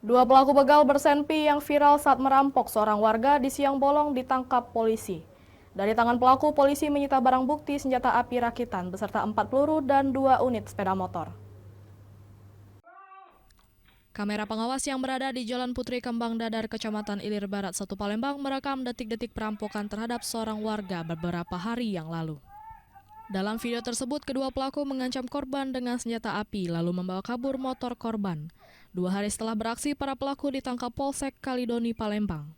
Dua pelaku begal bersenpi yang viral saat merampok seorang warga di Siang Bolong ditangkap polisi. Dari tangan pelaku, polisi menyita barang bukti senjata api rakitan beserta 4 peluru dan 2 unit sepeda motor. Kamera pengawas yang berada di Jalan Putri Kembang Dadar, Kecamatan Ilir Barat 1 Palembang merekam detik-detik perampokan terhadap seorang warga beberapa hari yang lalu. Dalam video tersebut, kedua pelaku mengancam korban dengan senjata api lalu membawa kabur motor korban. 2 hari setelah beraksi, para pelaku ditangkap Polsek Kalidoni, Palembang.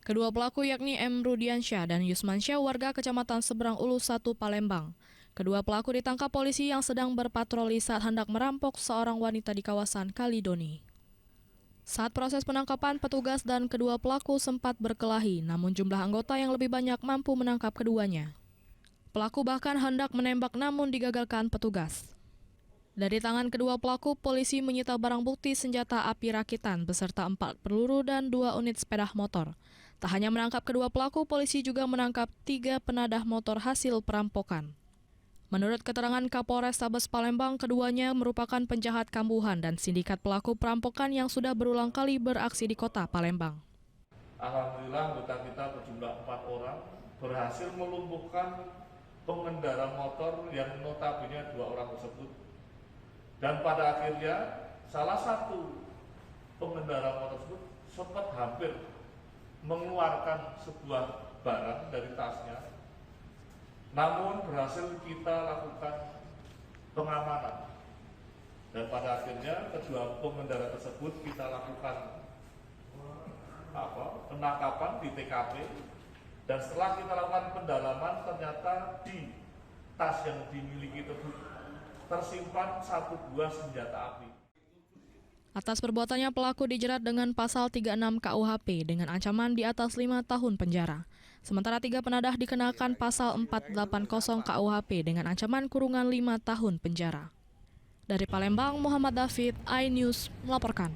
Kedua pelaku yakni M. Rudiansyah dan Yusmansyah warga Kecamatan Seberang Ulu 1 Palembang. Kedua pelaku ditangkap polisi yang sedang berpatroli saat hendak merampok seorang wanita di kawasan Kalidoni. Saat proses penangkapan, petugas dan kedua pelaku sempat berkelahi, namun jumlah anggota yang lebih banyak mampu menangkap keduanya. Pelaku bahkan hendak menembak namun digagalkan petugas. Dari tangan kedua pelaku, polisi menyita barang bukti senjata api rakitan beserta 4 peluru dan 2 unit sepeda motor. Tak hanya menangkap kedua pelaku, polisi juga menangkap 3 penadah motor hasil perampokan. Menurut keterangan Kapolrestabes Palembang, keduanya merupakan penjahat kambuhan dan sindikat pelaku perampokan yang sudah berulang kali beraksi di kota Palembang. Alhamdulillah anggota kita berjumlah 4 orang berhasil melumpuhkan pengendara motor yang notabene 2 orang tersebut. Dan pada akhirnya salah satu pengendara motor tersebut sempat hampir mengeluarkan sebuah barang dari tasnya. Namun berhasil kita lakukan pengamanan. Dan pada akhirnya kedua pengendara tersebut kita lakukan penangkapan di TKP. Dan setelah kita lakukan pendalaman, ternyata di tas yang dimiliki tersebut tersimpan 1 buah senjata api. Atas perbuatannya, pelaku dijerat dengan pasal 36 KUHP dengan ancaman di atas 5 tahun penjara. Sementara 3 penadah dikenakan pasal 480 KUHP dengan ancaman kurungan 5 tahun penjara. Dari Palembang, Muhammad David, iNews melaporkan.